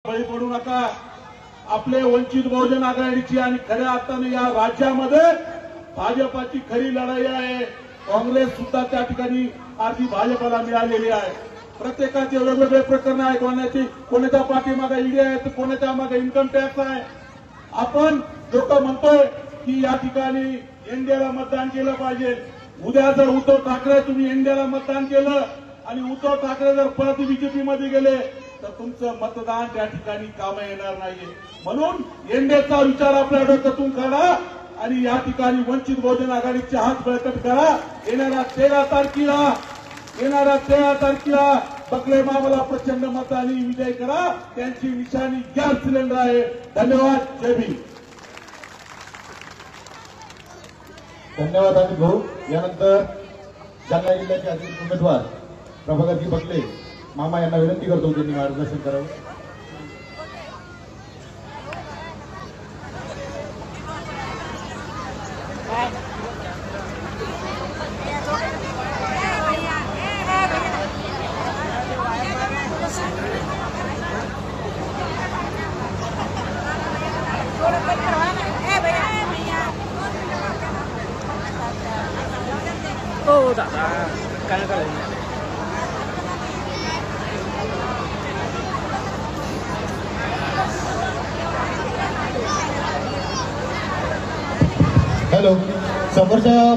बळी पडू नका। आपले वंचित बहुजन आघाडीची आणि खऱ्या अर्थाने या राज्यामध्ये भाजपाची खरी लढाई आहे। काँग्रेस सुद्धा त्या ठिकाणी आधी भाजपाला मिळालेली आहे। प्रत्येकाचे वेगवेगळे प्रकरण आहे, कोणाच्या पाठीमागे ईडी आहे तर कोणाच्या मागे इन्कम टॅक्स आहे। आपण लोक म्हणतोय की या ठिकाणी एनडीएला मतदान केलं पाहिजे। उद्या जर उद्धव ठाकरे तुम्ही एनडीएला मतदान केलं आणि उद्धव ठाकरे जर परत बीजेपी मध्ये गेले तर तुमचं मतदान त्या ठिकाणी काम येणार नाहीये। म्हणून एनडीएचा विचार आपल्या डोक्यातून काढा आणि या ठिकाणी वंचित बहुजन आघाडीचे हात बळकट करा। येणाऱ्या 13 तारखेला बकले मामाला प्रचंड मतांनी विजय करा। त्यांची निशाणी गॅस सिलेंडर आहे। धन्यवाद। जय भीम। धन्यवाद अमित भाऊ। यानंतर जालना जिल्ह्याचे अधिकृत उमेदवार प्रभाकरजी बकले मामा यांना विनंती करतो त्यांनी मार्गदर्शन करावं। हो दादा काय करायचं। हॅलो, समोरच्या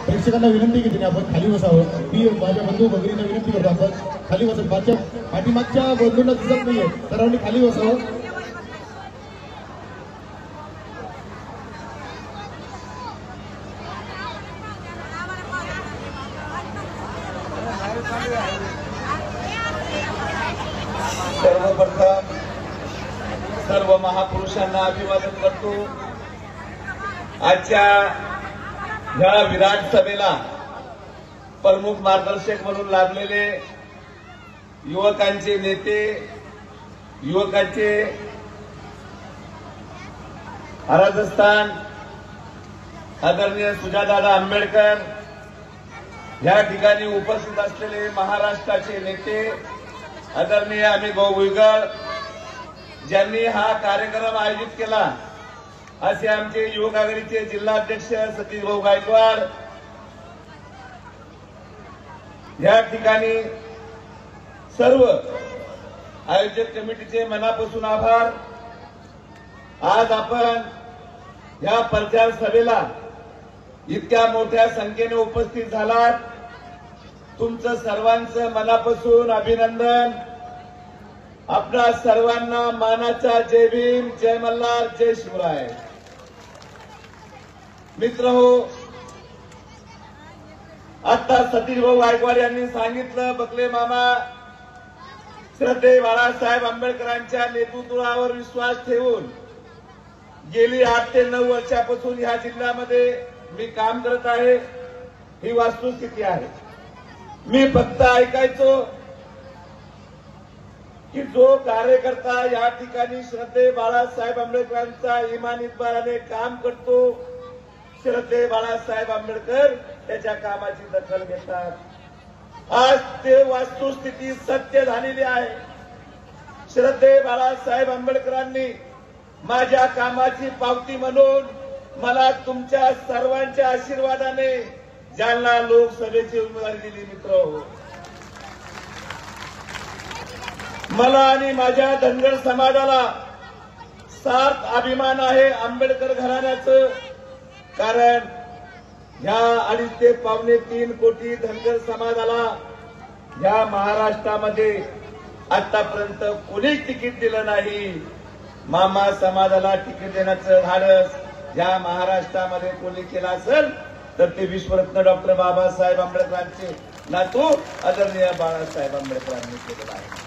प्रेक्षकांना विनंती केली आपण खाली बसावं। मी माझ्या बंधू भगिनींना विनंती करतो आपण खाली बसत। माझ्या पाठीमागच्या बंधूंना दिसत नाहीये, सर्वांनी खाली बसावं। सर्वप्रथम सर्व महापुरुषांना अभिवादन करतो। आजच्या या विराट सभेला प्रमुख मार्गदर्शक म्हणून लाभलेले युवकांचे नेते, युवकांचे आराधस्थान आदरणीय सुजातदादा आंबेडकर, या ठिकाणी उपस्थित असलेले महाराष्ट्राचे नेते आदरणीय अमित भाऊ भुजबळ, ज्यांनी हा कार्यक्रम आयोजित केला असे आमचे युवक आघाडीचे जिल्हाध्यक्ष सतीश भाऊ गायकवाड, या ठिकाणी सर्व आयोजक कमिटीचे मनापासून आभार। आज आपण या प्रचार सभेला इतक्या मोठ्या संख्येने उपस्थित झालात, तुमचं सर्वांचं मनापासून अभिनंदन। आपणा सर्वांना मानाचा जय भीम, जय मल्हार, जय शिवराय। मित्रहो, आता सतीश भाऊ गायकवाड यांनी सांगितलं, बकले मामा श्रद्धेय बाळासाहेब आंबेडकरांच्या नेतृत्वावर विश्वास ठेवून गेली 8 ते 9 वर्षापासून ह्या जिल्ह्यामध्ये मी काम करत आहे। ही वस्तुस्थिती आहे। मी फक्त ऐकायचो की जो कार्यकर्ता या ठिकाणी श्रद्धेय बाळासाहेब आंबेडकरांचा इमानतदाराने काम करतो, श्रद्धेय बाळासाहेब आंबेडकर त्याच्या कामाची दखल घेतात। आज ते वस्तुस्थिती सत्य झालेली आहे। श्रद्धेय बाळासाहेब आंबेडकरांनी माझ्या कामाची पावती म्हणून मला तुमच्या सर्वांच्या आशीर्वादाने जालना लोकसभेची उमेदवारी दिली। मित्र, मला आणि माझ्या धनगर समाजाला सार्थ अभिमान आहे आंबेडकर घराण्याचं। कारण ह्या 2.5 ते 3.25 कोटी धनगर समाजाला ह्या महाराष्ट्रामध्ये आतापर्यंत कोणीच तिकीट दिलं नाही। मामा समाजाला तिकीट देण्याचं धाडस या महाराष्ट्रामध्ये कोणी केलं असेल तर ते विश्वरत्न डॉक्टर बाबासाहेब आंबेडकरांचे नातू आदरणीय बाळासाहेब आंबेडकरांनी केलेलं आहे।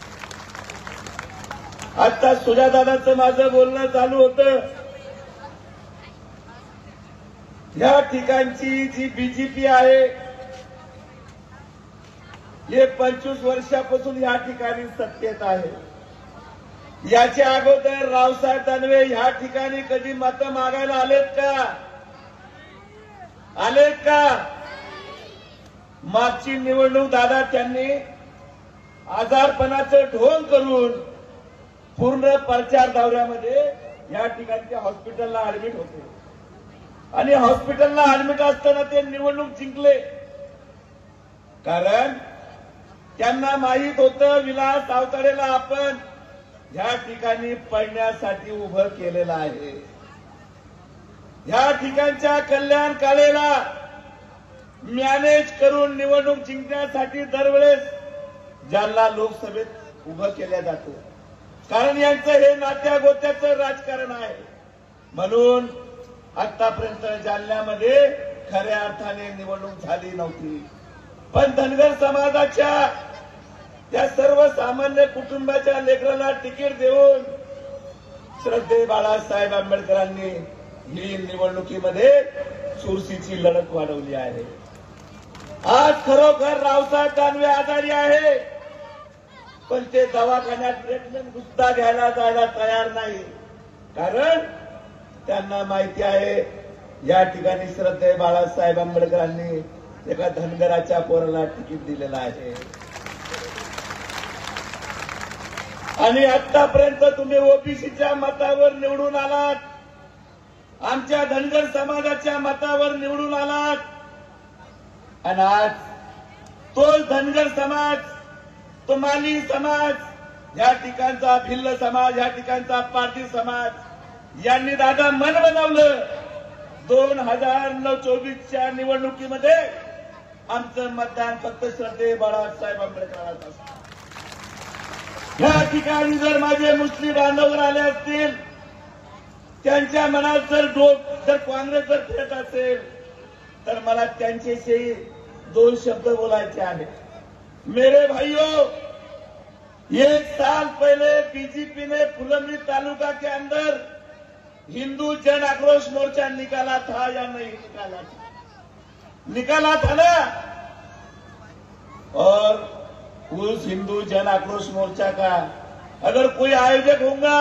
आता सुजातदादांचं माझं बोलणं चालू होतं। या ठिकाणची जी बीजेपी आहे हे 25 वर्षापासून या ठिकाणी सत्तेत आहे। याच्या अगोदर रावसाहेब दानवे या ठिकाणी कधी मतं मागायला आलेत का? आलेत का? मागची निवडणूक दादा त्यांनी आजारपणाचं ढोंग करून पूर्ण प्रचार दौऱ्यामध्ये या ठिकाणच्या हॉस्पिटलला ऍडमिट होते आणि हॉस्पिटलला ऍडमिट असताना ते निवडणूक जिंकले. कारण त्यांना माहित होतं विलास आवताडेला आपण ह्या ठिकाणी पडण्यासाठी उभं केलेलं आहे. ह्या ठिकाणच्या कल्याण काळेला मॅनेज करून निवडणूक जिंकण्यासाठी दरवेळेस जालना लोकसभेत उभं केलं जातं. कारण यांचं हे नात्या गोत्याचं राजकारण आहे. म्हणून आतापर्यंत जालन्यामध्ये खऱ्या अर्थाने निवडणूक झाली नव्हती. पण धनगर समाजाच्या त्या सर्वसामान्य कुटुंबाच्या लेकराला तिकीट देऊन श्रद्धे बाळासाहेब आंबेडकरांनी ही निवडणुकीमध्ये चुरशीची लढत वाढवली आहे. आज खरोखर रावसाहेब दानवे आजारी आहे, पण ते दवाखान्यात ट्रीटमेंट सुद्धा घ्यायला जायला तयार नाही. कारण त्यांना माहिती आहे या ठिकाणी श्रद्धे बाळासाहेब आंबेडकरांनी एका धनगराच्या पोराला तिकीट दिलेलं आहे. आणि आतापर्यंत तुम्ही ओबीसीच्या मतावर निवडून आलात, आमच्या धनगर समाजाच्या मतावर निवडून आलात. आणि आज तोच धनगर समाज, तो माली समाज, या ठिकाणचा भिल्ल समाज, या ठिकाणचा पाटील समाज यांनी दादा मन बनवलं 2024च्या निवडणुकीमध्ये आमचं मतदान फक्त श्रद्धे बाळासाहेब आंबेडकरांना असतं. या ठिकाणी जर माझे मुस्लिम बांधव आले असतील, त्यांच्या मनात जर काँग्रेस जर फिरत असेल, तर मला त्यांच्याशी 2 शब्द बोलायचे आहेत. मेरे भाइयों, 1 साल पहले बीजेपी ने फुलंब्री तालुका के अंदर हिंदू जन आक्रोश मोर्चा निकाला था या नहीं निकाला था? निकाला था ना. और उस हिंदू जन आक्रोश मोर्चा का अगर कोई आयोजक होगा,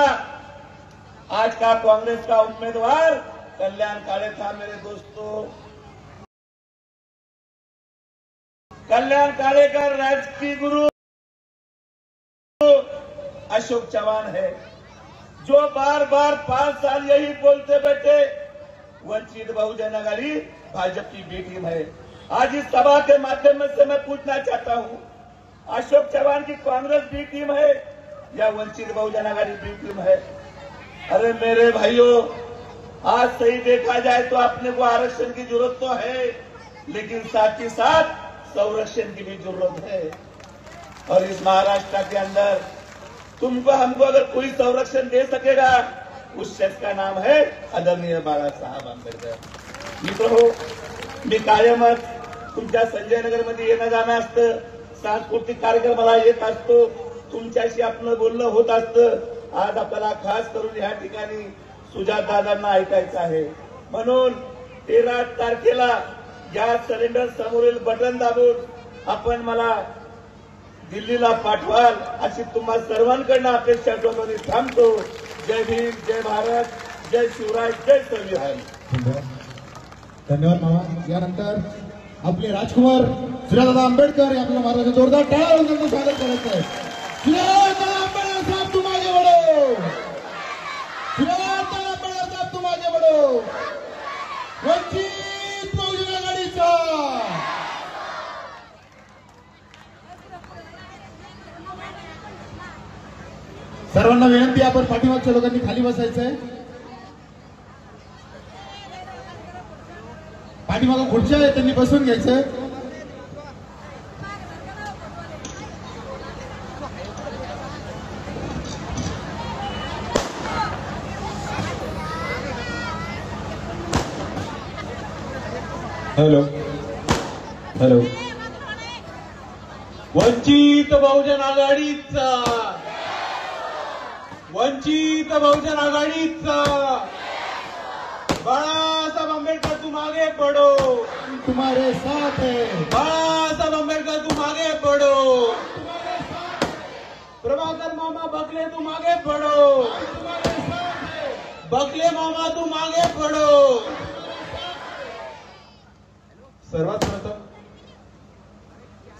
आज का कांग्रेस का उम्मीदवार कल्याण काळे था. मेरे दोस्तों, कल्याण काळे का राजकीय गुरु अशोक चव्हाण है, जो बार बार 5 साल यही बोलते बैठे वंचित बहुजन आघाड़ी भाजपा की बी टीम है. आज इस सभा के माध्यम से मैं पूछना चाहता हूं, अशोक चव्हाण की कांग्रेस बी टीम है या वंचित बहुजन आघाड़ी बी टीम है? अरे मेरे भाइयों, आज सही देखा जाए तो अपने को आरक्षण की जरूरत तो है, लेकिन साथ ही साथ संरक्षण की भी जरूरत है. और इस महाराष्ट्र के अंदर तुमको हमको अगर कोई संरक्षण दे सकेगा, उस शख्स का नाम है आदरणीय बाळासाहेब आंबेडकर. मित्र, मी कायमच तुमच्या संजय नगरमध्ये येणं जाणं असतं, सांस्कृतिक कार्यक्रमाला येत असतो, तुमच्याशी आपलं बोलणं होत असतं. आज आपल्याला खास करून या ठिकाणी सुजातदादांना ऐकायचं आहे. म्हणून 13 तारखेला गॅस सिलेंडर समोरील बटन दाबून आपण मला दिल्लीला पाठवाल अशी तुम्हा सर्वांकडनं अपेक्षा ठेवतो. थांबतो. जय भीम, जय भारत, जय शिवराय, जय संविधान. धन्यवाद मामा. यानंतर आपले राजकुमार सुजातदादा आंबेडकर आपल्याला महाराज जोरदार टाळ्या वाजवून स्वागत करत आहे. सुजातदादा आंबेडकर साहेब तुम आगे बढ़ो. सुजातदादा आंबेडकर साहेब तुम आगे बढ़ो. वंचित बहुजन आघाडीचा सर्वांना विनंती, आपण पाठीमागच्या लोकांनी खाली बसायचंय. पाठीमागं खुर्च्या आहेत, त्यांनी बसून घ्यायचंय. Hello hello. वंचित बहुजन आघाडीचा, वंचित बहुजन आघाडीचा बाळासाहेब आंबेडकर तुम आगे बढ़ो, तुम्हारे साथ है. बाळासाहेब आंबेडकर तुम आगे बढ़ो. प्रभाकर मामा बकले तुम आगे बढ़ो. बकले मामा तुम आगे बढ़ो. सर्वात प्रथम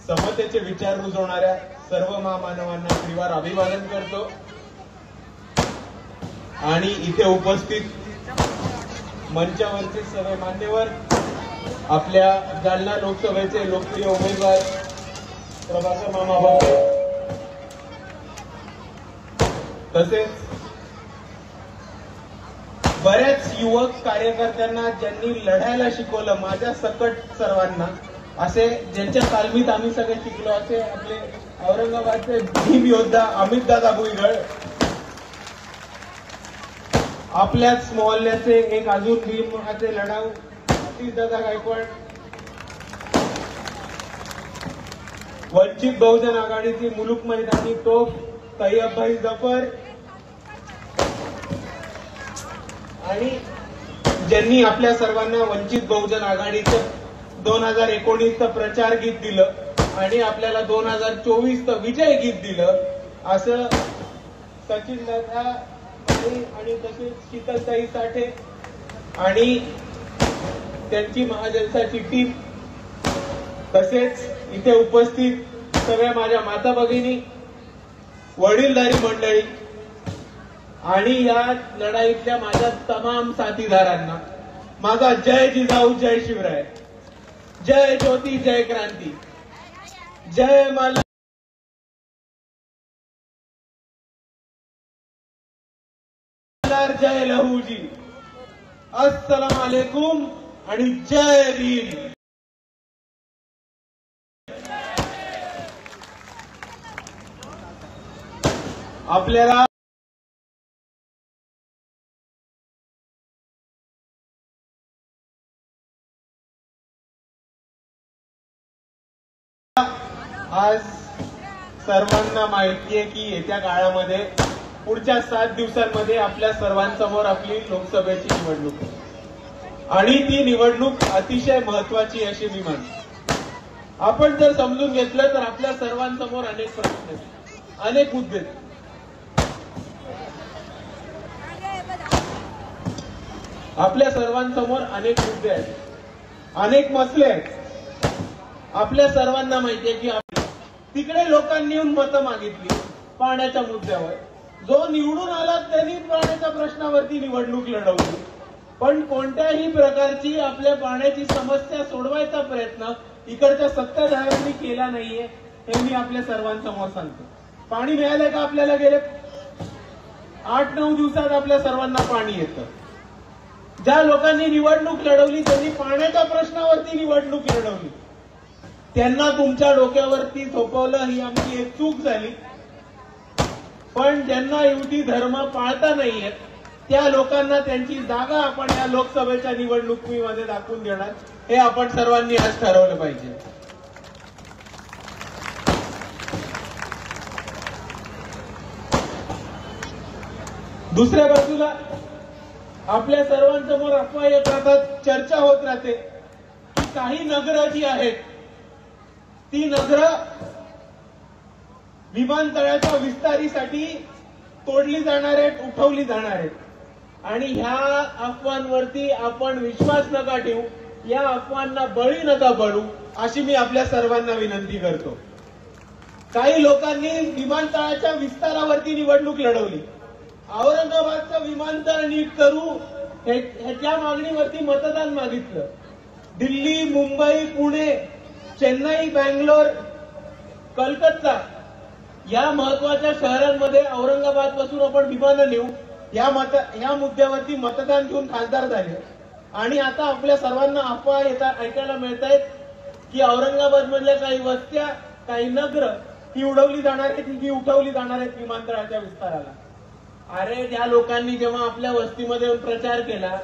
समतेचे विचार रुजवणाऱ्या सर्व महामानवांना श्रीवार अभिवादन करतो. आणि इथे उपस्थित मंचावरचे सर्व मान्यवर, आपल्या जालना लोकसभेचे लोकप्रिय उमेदवार प्रभाकर मामा बगले, तसेच बऱ्याच युवक कार्यकर्त्यांना ज्यांनी लढायला शिकवलं, माझ्या सकट सर्वांना, असे ज्यांच्या तालमीत आम्ही सगळे शिकलो, असे आपले औरंगाबादचे भीम योद्धा अमित दादा भुईगळ, आपल्याच मोहल्ल्याचे एक अजून भीमाचे लढाऊ आतिश दादा गायकवाड, वंचित बहुजन आघाडीची मुलुक मैदानी तोफ तैयबभाई जफर, आणि ज्यांनी आपल्या सर्वांना वंचित बहुजन आघाडीचं 2019चं प्रचार गीत दिलं आणि आपल्याला 2024चं विजय गीत दिलं, असं सचिन दादा आणि तसेच शीतलताई साठे आणि त्यांची महाजनसाची टीम, तसेच इथे उपस्थित सगळ्या माझ्या माता भगिनी, वडीलधारी मंडळी आणि या लढाईतल्या माझ्या तमाम साथीदारांना माझा जय जिजाऊ, जय शिवराय, जय ज्योती, जय क्रांती, जय मल्हार, जय लहूजी, अस्सलाम वालेकुम आणि जय भीम. आपल्याला आज सर्वांना माहिती आहे की येत्या काळामध्ये पुढच्या 7 दिवसांमध्ये आपल्या सर्वांसमोर आपली लोकसभेची निवडणूक आहे आणि ती निवडणूक अतिशय महत्वाची अशी मी मानतो. आपण जर समजून घेतलं तर आपल्या सर्वांसमोर अनेक प्रश्न आहेत, अनेक मुद्दे आहेत. आपल्या सर्वांसमोर अनेक मुद्दे आहेत, अनेक मसले आहेत. आपल्या सर्वांना माहिती आहे की तिकडे लोकांनी येऊन मतं मागितली पाण्याच्या मुद्द्यावर, जो निवडून आला त्यांनी पाण्याच्या प्रश्नावरती निवडणूक लढवली, पण कोणत्याही प्रकारची आपल्या पाण्याची समस्या सोडवायचा प्रयत्न इकडच्या सत्ताधाऱ्यांनी केला नाहीये, हे मी आपल्या सर्वांसमोर सांगतो. पाणी मिळालंय का आपल्याला? गेले 8-9 दिवसात आपल्या सर्वांना पाणी येतं. ज्या लोकांनी निवडणूक लढवली त्यांनी पाण्याच्या प्रश्नावरती निवडणूक लढवली, त्यांना तुमच्या डोक्यावरती झोपवलं, ही आमची एक चूक झाली. पण ज्यांना युती धर्म पाळता नाहीयेत त्या लोकांना त्यांची जागा आपण या लोकसभेच्या निवडणुकीमध्ये दाखवून देणार, हे आपण सर्वांनी आज ठरवलं पाहिजे. दुसऱ्या बाजूला आपल्या सर्वांसमोर अफवा येत राहतात, चर्चा होत राहते की काही नगरं जी आहेत ती नगरं विमानतळाच्या विस्तारीसाठी तोडली जाणार आहेत, उठवली जाणार आहेत, आणि ह्या अफवांवरती आपण विश्वास नका ठेवू, या अफवांना बळी नका पडू, अशी मी आपल्या सर्वांना विनंती करतो. काही लोकांनी विमानतळाच्या विस्तारावरती निवडणूक लढवली, औरंगाबादचं विमानतळ नीट करू ह्याच्या मागणीवरती मतदान मागितलं. दिल्ली, मुंबई, पुणे, चेन्नई, बँगलोर, कलकत्ता या महत्वाच्या शहरांमध्ये औरंगाबाद पासून आपण विमानं नेऊ, या मुद्द्यावरती मतदान घेऊन खासदार झाले. आणि आता आपल्या सर्वांना अफवा ऐकायला मिळत आहेत की औरंगाबाद मधल्या काही वस्त्या, काही नगर ही उडवली जाणार आहेत, ही उठवली जाणार आहेत विमानतळाच्या विस्ताराला. अरे, त्या लोकांनी जेव्हा आपल्या वस्तीमध्ये येऊन प्रचार केला,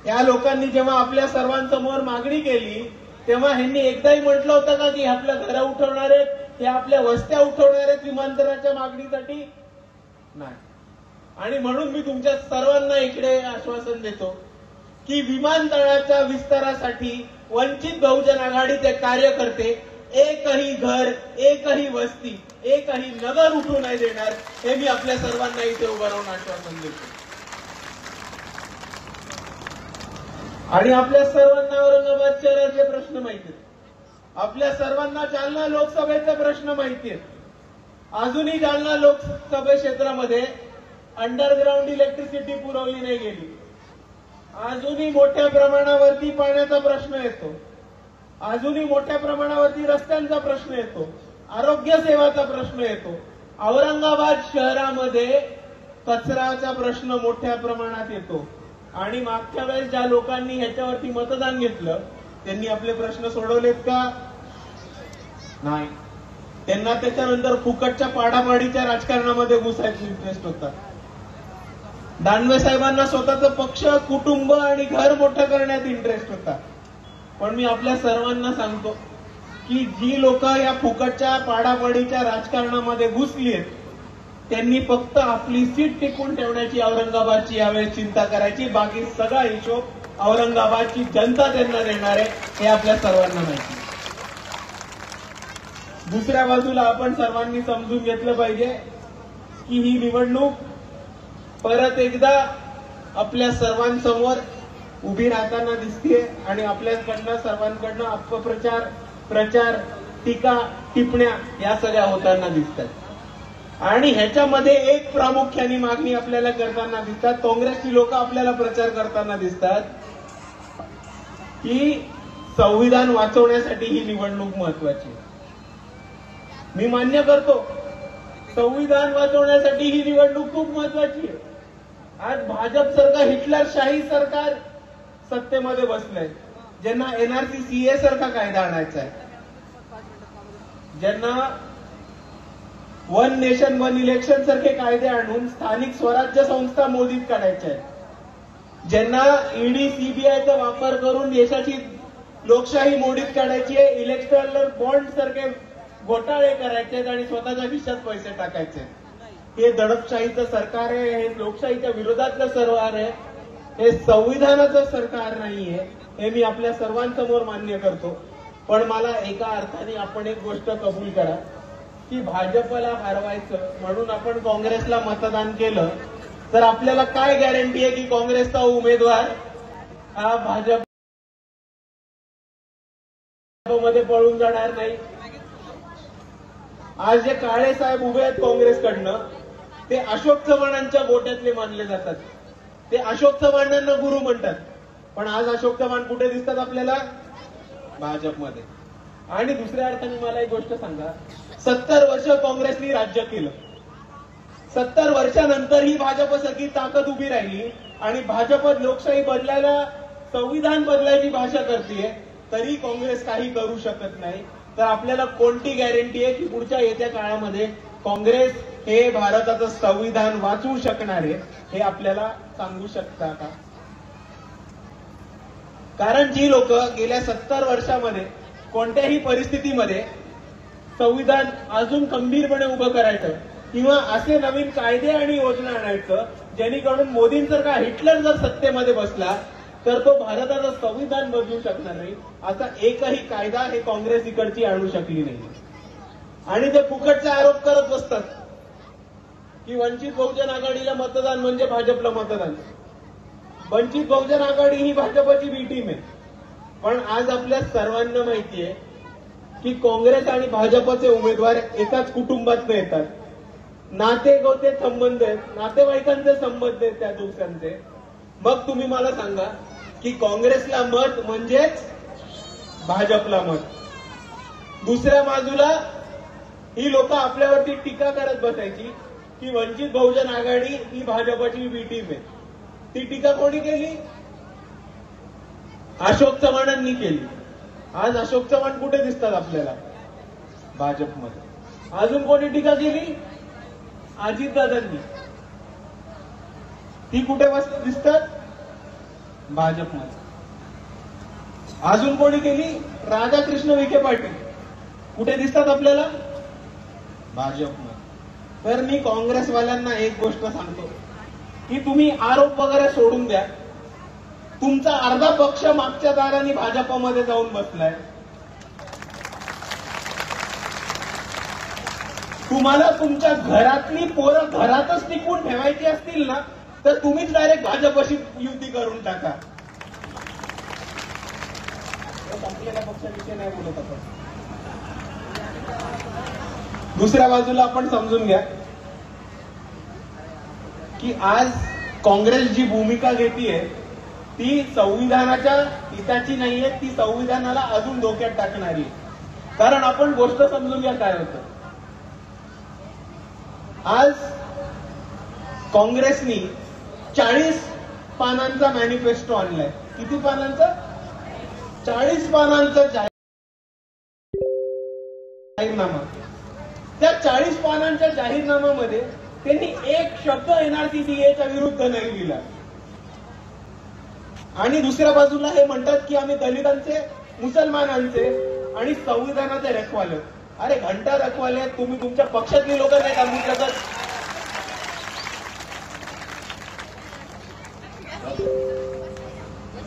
त्या लोकांनी जेव्हा आपल्या सर्वांसमोर मागणी केली, तेव्हा ह्यांनी एकदाही म्हटलं होतं का की आपल्या घरं उठवणार आहेत, हे आपल्या वस्त्या उठवणार आहेत विमानतळाच्या मागणीसाठी? नाही. आणि म्हणून मी तुमच्या सर्वांना इकडे आश्वासन देतो की विमानतळाच्या विस्तारासाठी वंचित बहुजन आघाडीचे कार्यकर्ते एकही घर, एकही वस्ती, एकही नगर उठू नाही देणार, हे मी आपल्या सर्वांना इथे उभं राहून आश्वासन देतो. आणि आपल्या सर्वांना औरंगाबाद शहराचे प्रश्न माहिती आहेत, आपल्या सर्वांना जालना लोकसभेचे प्रश्न माहिती आहेत. अजूनही जालना लोकसभा क्षेत्रामध्ये अंडरग्राऊंड इलेक्ट्रिसिटी पुरवली नाही गेली. अजूनही मोठ्या प्रमाणावरती पाण्याचा प्रश्न येतो. अजूनही मोठ्या प्रमाणावरती रस्त्यांचा प्रश्न येतो. आरोग्य सेवाचा प्रश्न येतो. औरंगाबाद शहरामध्ये कचऱ्याचा प्रश्न मोठ्या प्रमाणात येतो. आणि मागच्या वेळेस ज्या लोकांनी ह्याच्यावरती मतदान घेतलं त्यांनी आपले प्रश्न सोडवलेत का? नाही. त्यांना त्याच्यानंतर फुकटच्या पाडापाडीच्या राजकारणामध्ये घुसायचा इंटरेस्ट होता. दानवे साहेबांना स्वतःचं पक्ष, कुटुंब आणि घर मोठं करण्यात इंटरेस्ट होता. पण मी आपल्या सर्वांना सांगतो की जी लोक या फुकटच्या पाडापाडीच्या राजकारणामध्ये घुसली आहेत त्यांनी फक्त आपली सीट टिकून ठेवण्याची औरंगाबादची यावेळेस चिंता करायची. बाकी सगळा हिशोब औरंगाबादची जनता त्यांना देणार आहे हे आपल्या सर्वांना माहिती. दुसऱ्या बाजूला आपण सर्वांनी समजून घेतलं पाहिजे की ही निवडणूक परत एकदा आपल्या सर्वांसमोर उभी राहताना दिसते आणि आपल्याकडनं सर्वांकडनं अपप्रचार, प्रचार, टीका, टिप्पण्या या सगळ्या होताना दिसतात. आणि ह्याच्यामध्ये एक प्रामुख्याने मागणी आपल्याला करताना दिसतात. काँग्रेसची लोक आपल्याला प्रचार करताना दिसतात की संविधान वाचवण्यासाठी ही निवडणूक महत्वाची. मी मान्य करतो संविधान वाचवण्यासाठी ही निवडणूक खूप महत्वाची आहे. आज भाजप सरकार, हिटलरशाही सरकार सत्तेमध्ये बसलंय. ज्यांना एनआरसी सीए सारखा कायदा आणायचा आहे, ज्यांना वन नेशन वन इलेक्शन सारखे कायदे आणून स्थानिक स्वराज्य संस्था मोडीत काढायच्या आहेत, ज्यांना ईडी सीबीआयचा वापर करून देशाची लोकशाही मोडीत काढायची आहे, इलेक्टोरल बॉन्ड सारखे घोटाळे करायचे आहेत आणि स्वतःच्या खिशात पैसे टाकायचे. हे दडपशाहीचं सरकार आहे. हे लोकशाहीच्या विरोधातलं सरकार आहे. हे संविधानाचं सरकार नाहीये. हे मी आपल्या सर्वांसमोर मान्य करतो. पण मला एका अर्थाने आपण एक गोष्ट कबूल करा की भाजपला हरवायचं म्हणून आपण काँग्रेसला मतदान केलं तर आपल्याला काय गॅरंटी आहे की काँग्रेसचा उमेदवार हा भाजपमध्ये पळून जाणार नाही? आज जे काळे साहेब उभे आहेत काँग्रेसकडनं ते अशोक चव्हाणांच्या गोट्यातले मानले जातात. ते अशोक चव्हाणांना गुरु म्हणतात. पण आज अशोक चव्हाण कुठे दिसतात आपल्याला? भाजपमध्ये. आणि दुसऱ्या अर्थाने मला एक गोष्ट सांगा, 70 वर्ष काँग्रेसनी राज्य केलं. 70 वर्षानंतर ही भाजपसारखी ताकद उभी राहिली आणि भाजप लोकशाही बदलायला, संविधान बदलायची भाषा करते तरी काँग्रेस काही करू शकत नाही. तर आपल्याला कोणती गॅरंटी आहे की पुढच्या येत्या काळामध्ये काँग्रेस हे भारताचं संविधान वाचवू शकणार आहे? हे आपल्याला सांगू शकता का? कारण जी लोक गेल्या 70 वर्षामध्ये कोणत्याही परिस्थितीमध्ये संविधान अजून खंबीरपणे उभं करायचं किंवा असे नवीन कायदे आणि योजना आणायचं जेणेकरून मोदींसारखा हिटलर जर सत्तेमध्ये बसला तर तो भारताचं संविधान बदलू शकणार नाही, असा एकही कायदा हे काँग्रेस इकडची आणू शकली नाही. आणि ते फुकटचे आरोप करत बसतात की वंचित बहुजन आघाडीला मतदान म्हणजे भाजपला मतदान. वंचित बहुजन आघाडी ही भाजपची बी टीम आहे. पण आज आपल्या सर्वांना माहिती आहे की काँग्रेस आणि भाजपचे उमेदवार एकाच कुटुंबात येतात. नाते संबंध आहेत, नातेवाईकांचे संबंध आहेत त्या दोघांचे. मग तुम्ही मला सांगा की काँग्रेसला मत म्हणजेच भाजपला मत. दुसऱ्या बाजूला ही लोक आपल्यावरती टीका करत बसायची की वंचित बहुजन आघाडी ही भाजपची बी टीम आहे. ती टीका कोणी केली? अशोक चव्हाणांनी केली. आज अशोक चव्हाण कुठे दिसतात आपल्याला? भाजपमध्ये. अजून कोणी टीका केली? अजितदादांनी. ती कुठे दिसतात? भाजपमध्ये. अजून कोणी केली? राधाकृष्ण विखे पाटील. कुठे दिसतात आपल्याला? भाजपमध्ये. तर मी काँग्रेसवाल्यांना एक गोष्ट सांगतो की तुम्ही आरोप वगैरे सोडून द्या. तुमचा अर्धा पक्ष मागच्या दाराने भाजपमध्ये जाऊन बसलाय. तुम्हाला तुमच्या घरातली पोरं घरातच टिकून ठेवायची असतील ना तर तुम्हीच डायरेक्ट भाजपशी युती करून टाका. संपलेल्या पक्षाविषयी नाही बोलत आपण. दुसऱ्या बाजूला आपण समजून घ्या की आज काँग्रेस जी भूमिका घेतीये ती संविधानाच्या हिताची नाहीये, ती संविधानाला अजून धोक्यात टाकणारी आहे. कारण आपण गोष्ट समजून घ्या काय होतं. आज काँग्रेसनी 40 पानांचा मॅनिफेस्टो आणलाय. किती पानांचा? 40 पानांचा जाहीरनामा. त्या 40 पानांच्या जाहीरनाम्यामध्ये त्यांनी एक शब्द एनआरसीसीएच्या विरुद्ध नाही लिहिला. आणि दुसऱ्या बाजूला हे म्हणतात की आम्ही दलितांचे, मुसलमानांचे आणि संविधानाचे रखवाले. अरे घंटा रखवाले, तुम्ही तुमच्या पक्षातली लोक नाही थांबू शकत.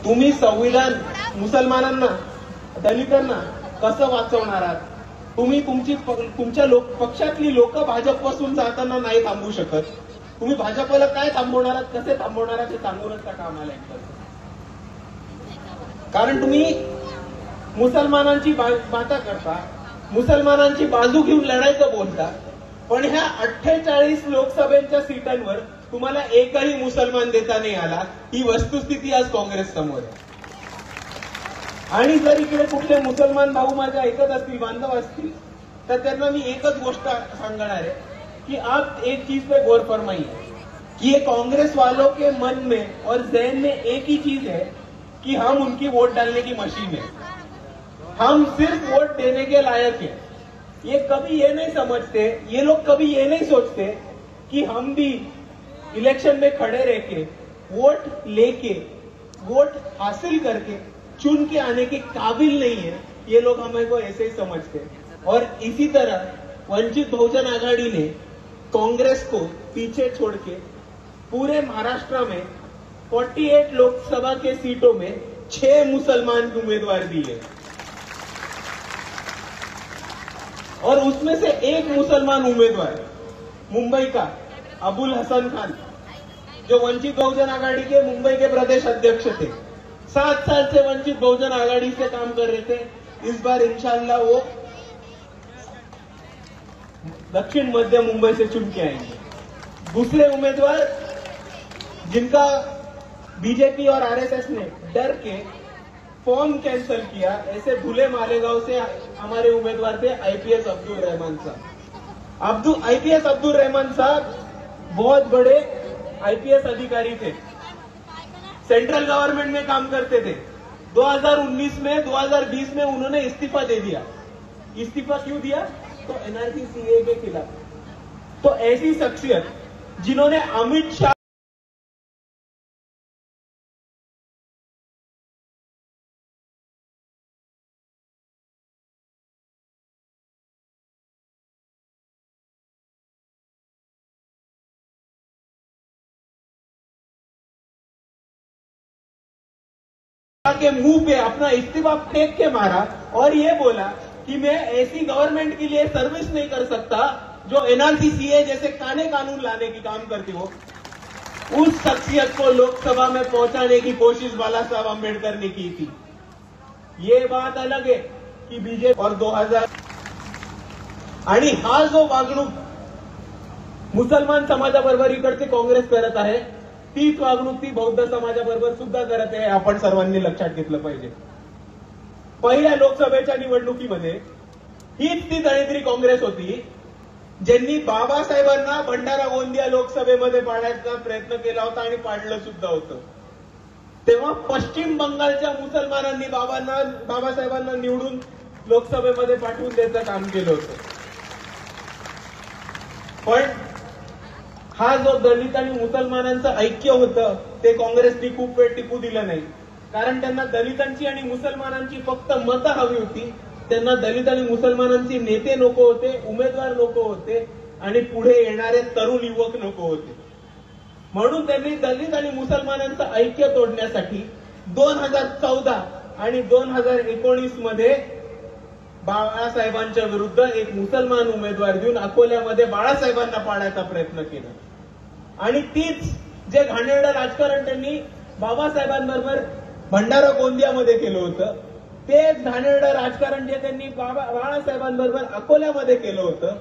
तुम्ही संविधान मुसलमानांना, दलितांना कसं वाचवणार आहात? तुम्ही तुमच्या पक्षातली लोक भाजपपासून जाताना नाही थांबवू शकत. तुम्ही भाजपला काय थांबवणार आहात, कसे थांबवणार आहात हे सांगूनच टाका आम्हाला एकदा. कारण तुम्ही मुसलमानांची बाता करता, मुसलमानांची बाजू घेऊन लढायचं बोलता, पण ह्या 48 लोकसभेच्या सीटांवर तुम्हाला एकही मुसलमान देता नाही आला. ही वस्तुस्थिती आज काँग्रेस समोर आहे. आणि जर इकडे कुठले मुसलमान भाऊ माझे ऐकत असतील, बांधव असतील, तर त्यांना मी एकच गोष्ट सांगणार आहे कि आप एक चीज पे गौर फरमाइए कि ये कांग्रेस वालों के मन में और जहन में एक ही चीज है कि हम उनकी वोट डालने की मशीन है, हम सिर्फ वोट देने के लायक हैं. ये कभी ये नहीं समझते, ये लोग कभी ये नहीं सोचते कि हम भी इलेक्शन में खड़े रह के वोट लेके, वोट हासिल करके चुन के आने के काबिल नहीं है. ये लोग हमें को ऐसे ही समझते. और इसी तरह वंचित बहुजन आघाड़ी ने कांग्रेस को पीछे छोड़ के पूरे महाराष्ट्र में 48 लोकसभा के सीटों में 6 मुसलमान उम्मीदवार दिए और उसमें से एक मुसलमान उम्मीदवार मुंबई का अबुल हसन खान, जो वंचित बहुजन आघाड़ी के मुंबई के प्रदेश अध्यक्ष थे, 7 साल से वंचित बहुजन आघाड़ी से काम कर रहे थे. इस बार इंशाल्लाह वो दक्षिण मध्य मुंबई से चुन के आएंगे. दूसरे उम्मीदवार जिनका बीजेपी और आरएसएस ने डर के फॉर्म कैंसिल किया, ऐसे भूले मालेगांव से हमारे उम्मीदवार थे आईपीएस अब्दुल रहमान साहब. आईपीएस अब्दुल रहमान साहब बहुत बड़े आईपीएस अधिकारी थे, सेंट्रल गवर्नमेंट में काम करते थे. 2019 में 2020 में उन्होंने इस्तीफा दे दिया. इस्तीफा क्यों दिया? तो एनआरसी सीए के खिलाफ. तो ऐसी शख्सियत जिन्होंने अमित शाह के मुंह पे अपना इस्तीफा फेंक के मारा और ये बोला कि मैं ऐसी गवर्नमेंट के लिए सर्विस नहीं कर सकता जो एनआरसी सीए जैसे काले कानून लाने की काम करती हो. उस शख्सियत को लोकसभा में पहुंचाने की कोशिश बाला साहब आंबेडकर ने की थी. ये बात अलग है कि बीजेपी और 2000 आणि हा जो वागणूक मुसलमान समाजाबरोबर इकडचे काँग्रेस करत आहे, तीच वागणूक ती बौद्ध समाजाबरोबर सुद्धा करत आहे. आपण सर्वांनी लक्षात घेतलं पाहिजे. पहिल्या लोकसभेच्या निवडणुकीमध्ये हीच ती दळिद्री काँग्रेस होती ज्यांनी बाबासाहेबांना भंडारा गोंदिया लोकसभेमध्ये पाडण्याचा प्रयत्न केला होता आणि पाडलं सुद्धा होतं. तेव्हा पश्चिम बंगालच्या मुसलमानांनी बाबासाहेबांना निवडून लोकसभेमध्ये पाठवून द्यायचं काम केलं होतं. पण हा जो दलित आणि मुसलमानांचं ऐक्य होतं ते काँग्रेसनी खूप वेळ टिकू दिलं नाही. कारण त्यांना दलितांची आणि मुसलमानांची फक्त मतं हवी होती. त्यांना दलित आणि मुसलमानांचे नेते नको होते, उमेदवार नको होते आणि पुढे येणारे तरुण युवक नको होते. म्हणून त्यांनी दलित आणि मुसलमानांचं ऐक्य तोडण्यासाठी 2014 आणि 2019 मध्ये बाळासाहेबांच्या विरुद्ध एक मुसलमान उमेदवार देऊन अकोल्यामध्ये बाळासाहेबांना पाडायचा प्रयत्न केला. आणि तीच जे घाणेरडं राजकारण त्यांनी बाबासाहेबांबरोबर भंडारा गोंदियामध्ये केलं होतं, तेच घाणेरडं राजकारण जे त्यांनी बाळासाहेबांबरोबर अकोल्यामध्ये केलं होतं,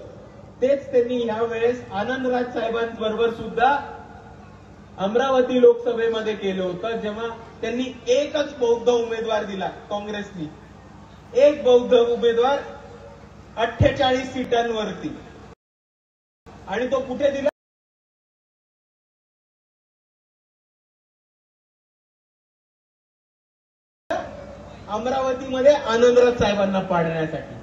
तेच त्यांनी यावेळेस आनंदराज साहेबांबरोबर सुद्धा अमरावती लोकसभेमध्ये केलं होतं, जेव्हा त्यांनी एकच बौद्ध उमेदवार दिला काँग्रेसनी, एक बौद्ध उमेदवार 48 सीटांवरती, आणि तो कुठे दिला? अमरावतीमध्ये आनंदराज साहेबांना पाडण्यासाठी.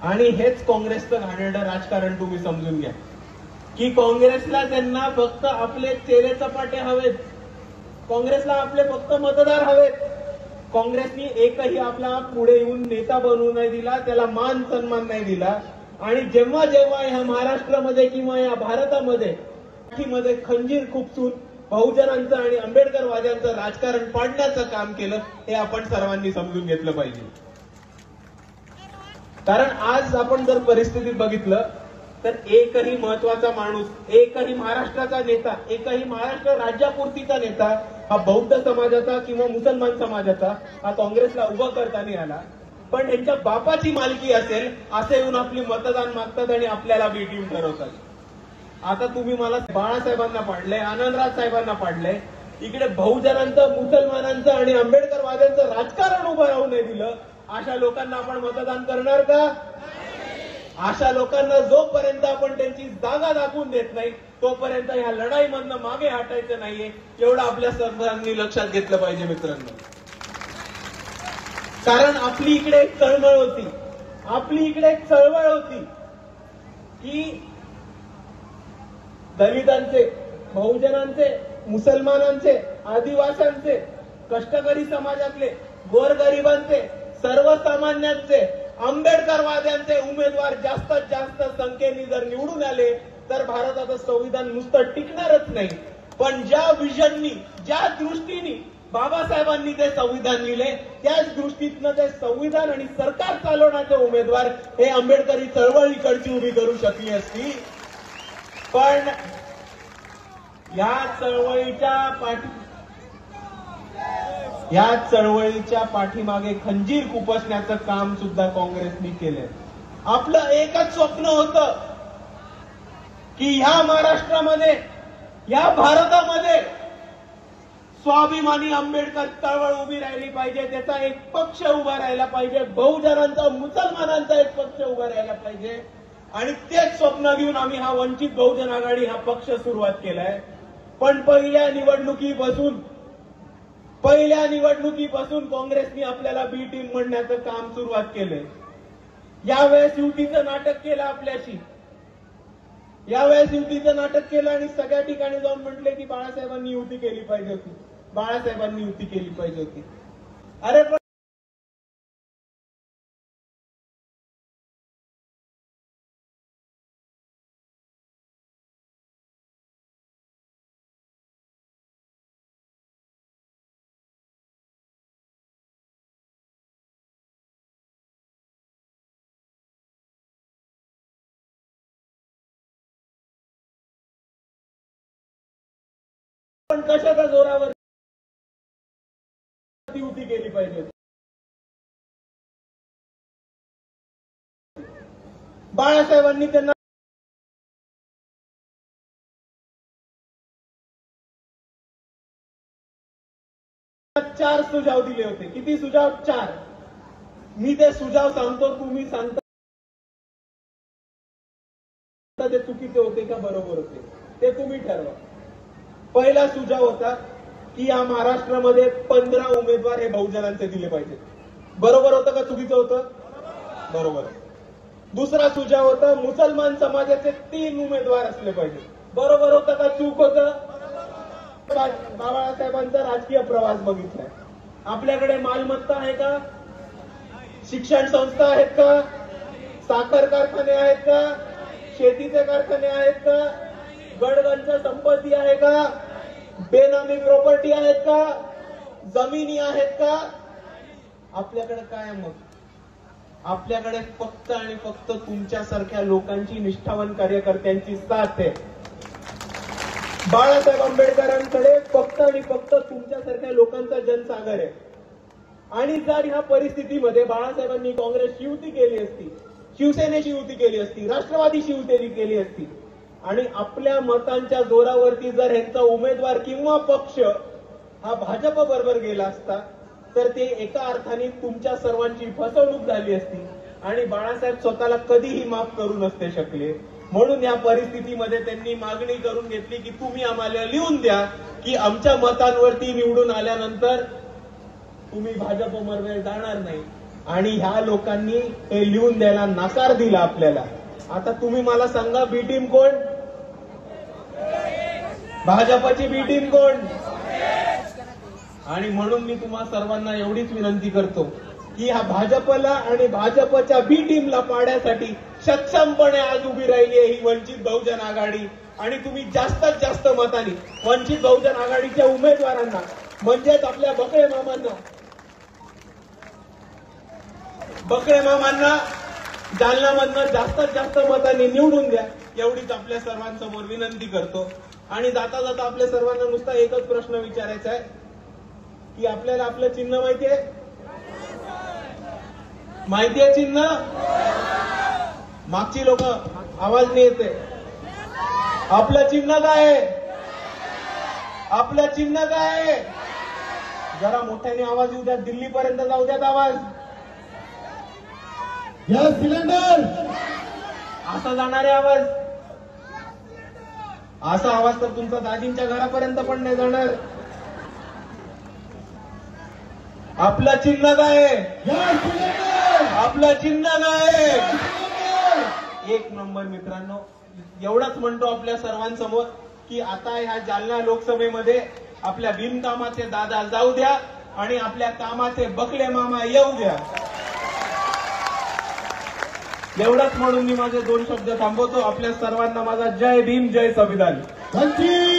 आणि हेच काँग्रेसचं घाणेरडं राजकारण तुम्ही समजून घ्या की काँग्रेसला त्यांना फक्त आपले चेहरे चपाटे हवेत, काँग्रेसला आपले फक्त मतदार हवेत. काँग्रेसनी एकही आपला पुढे येऊन नेता बनवू नाही दिला, त्याला मान सन्मान नाही दिला. आणि जेव्हा जेव्हा ह्या महाराष्ट्रामध्ये किंवा या भारतामध्ये खंजीर खुपसून बहुजनांचं आणि आंबेडकरवाद्यांचं राजकारण पाडण्याचं काम केलं, हे आपण सर्वांनी समजून घेतलं पाहिजे. कारण आज आपण जर परिस्थितीत बघितलं तर एकही महत्वाचा माणूस, एकही महाराष्ट्राचा नेता, एकही महाराष्ट्र राज्यापुरतीचा नेता हा बौद्ध समाजाचा किंवा मुसलमान समाजाचा हा काँग्रेसला उभा करता नाही आला. पण त्यांच्या बापाची मालकी असेल असे येऊन आपली मतदान मागतात आणि आपल्याला भेटून ठरवतात. आता तुम्ही मला बाळासाहेबांना पाडलंय, आनंदराज साहेबांना पाडलंय, इकडे बहुजनांचं, मुसलमानांचं आणि आंबेडकरवाद्यांचं राजकारण उभं राहू नाही दिलं. अशा लोकांना आपण मतदान करणार का? अशा लोकांना जोपर्यंत आपण त्यांची जागा दाखवून देत नाही तोपर्यंत ह्या लढाईमधनं मागे हटायचं नाहीये, एवढं आपल्या सर्वांनी लक्षात घेतलं पाहिजे मित्रांनो. कारण आपली इकडे एक चळवळ होती, आपली इकडे एक चळवळ होती की दलितांचे, बहुजनांचे, मुसलमानांचे, आदिवासींचे, कष्टकरी समाजातले, गोरगरिबांचे, सर्वसामान्यांचे, आंबेडकरवाद्यांचे उमेदवार जास्तीत जास्त संख्येने जर निवडून आले तर भारताचं संविधान नुसतं टिकणारच नाही, पण ज्या विजननी, ज्या दृष्टीने बाबासाहेबांनी ते संविधान लिहिले त्याच दृष्टीतनं ते संविधान आणि सरकार चालवण्याचे उमेदवार हे आंबेडकरी चळवळ इकडची उभी करू शकली असती. पण या चळवळीच्या पाठीमागे खंजीर खुपसण्याचं काम सुद्धा काँग्रेसने केलंय. आपलं एकच स्वप्न होतं की ह्या महाराष्ट्रामध्ये, या भारतामध्ये स्वाभिमानी आंबेडकर चळवळ उभी राहिली पाहिजे, त्याचा एक पक्ष उभा राहिला पाहिजे, बहुजनांचा, मुसलमानांचा एक पक्ष उभा राहिला पाहिजे. आणि तेच स्वप्न घेऊन आम्ही हा वंचित बहुजन आघाडी हा पक्ष सुरुवात केलाय. पण पहिल्या निवडणुकीपासून काँग्रेसने आपल्याला बी टीम म्हणण्याचं काम सुरुवात केलंय. यावेळेस युतीचं नाटक केलं आपल्याशी, यावेळेस युतीचं नाटक केलं आणि सगळ्या ठिकाणी जाऊन म्हटले की बाळासाहेबांनी युती केली पाहिजे होती, बाळासाहेबांनी युती केली पाहिजे होती. अरे पण कशाच्या जोरावर युती केली पाहिजे? बाळासाहेबांनी त्यांना चार सुझाव दिले होते. किती सुझाव? 4. मी ते सुझाव सांगतो, तुम्ही सांगता ते चुकीचे होते का बरोबर होते ते तुम्ही ठरवा. पहिला सुझाव होता की या महाराष्ट्रामध्ये 15 उमेदवार हे बहुजनांचे दिले पाहिजेत. बरोबर होतं का चुकीचं होतं? बरोबर. दुसरा सुझाव होता मुसलमान समाजाचे 3 उमेदवार असले पाहिजे. बरोबर होतं का चूक होतं? बाळासाहेबांचा राजकीय प्रवास बघितलाय. आपल्याकडे मालमत्ता आहे का? शिक्षण संस्था आहेत का? साखर कारखाने आहेत का? शेतीचे कारखाने आहेत का? गडगंज संपत्ती आहे का? बेनामी प्रॉपर्टी आहेत का? जमिनी आहेत का? आपल्याकडे काय? मग आपल्याकडे फक्त आणि फक्त तुमच्यासारख्या लोकांची, निष्ठावान कार्यकर्त्यांची साथ आहे. बाळासाहेब आंबेडकरांकडे फक्त आणि फक्त तुमच्यासारख्या लोकांचा जनसागर आहे. आणि जर ह्या परिस्थितीमध्ये बाळासाहेबांनी काँग्रेस युती केली असती, शिवसेनेशी युती केली असती, राष्ट्रवादीशी युती केली असती आणि आपल्या मतांच्या जोरावरती जर यांचा उमेदवार किंवा पक्ष हा भाजप बरोबर गेला असता तर ते एका अर्थाने तुमच्या सर्वांची फसवणूक झाली असती आणि बाळासाहेब स्वतःला कधीही माफ करू नसते शकले. म्हणून या परिस्थितीमध्ये त्यांनी मागणी करून घेतली की तुम्ही आम्हाला लिहून द्या की आमच्या मतांवरती निवडून आल्यानंतर तुम्ही भाजप बरोबर जाणार नाही. आणि ह्या लोकांनी हे लिहून द्यायला नकार दिला आपल्याला. आता तुम्ही मला सांगा बी टीम कोण? भाजपची बी टीम कोण? आणि म्हणून मी तुम्हा सर्वांना एवढीच विनंती करतो की हा भाजपला आणि भाजपच्या बी टीमला पाडण्यासाठी सक्षमपणे आज उभी राहिली आहे ही वंचित बहुजन आघाडी. आणि तुम्ही जास्तीत जास्त मतांनी वंचित बहुजन आघाडीच्या उमेदवारांना म्हणजेच आपल्या बकळे मामांना जालन्यामधनं जास्तीत जास्त मतांनी निवडून द्या एवढीच आपल्या सर्वांसमोर विनंती करतो. आणि जाता जाता आपल्या सर्वांना नुसता एकच प्रश्न विचारायचा आहे की आपल्याला आपलं चिन्ह माहितीये? माहितीये चिन्ह? मागची लोक आवाज नाही येते. आपलं चिन्ह काय आहे? आपलं चिन्ह काय आहे? जरा मोठ्याने आवाज येऊ द्या, दिल्लीपर्यंत जाऊ द्यात आवाज. Gas cylinder. असा जाणारे आवाज, असा आवाज तर तुमचा दाजींच्या घरापर्यंत पण नाही जाणार. आपलं चिन्ह काय आहे? Gas cylinder. आपलं चिन्ह काय आहे? एक नंबर मित्रांनो. एवढंच म्हणतो आपल्या सर्वांसमोर की आता ह्या जालना लोकसभेमध्ये आपल्या बिनकामाचे दादा जाऊ द्या आणि आपल्या कामाचे बकले मामा येऊ द्या. एवढंच म्हणून मी माझे 2 शब्द थांबवतो. आपल्या सर्वांना माझा जय भीम, जय संविधान. वंचित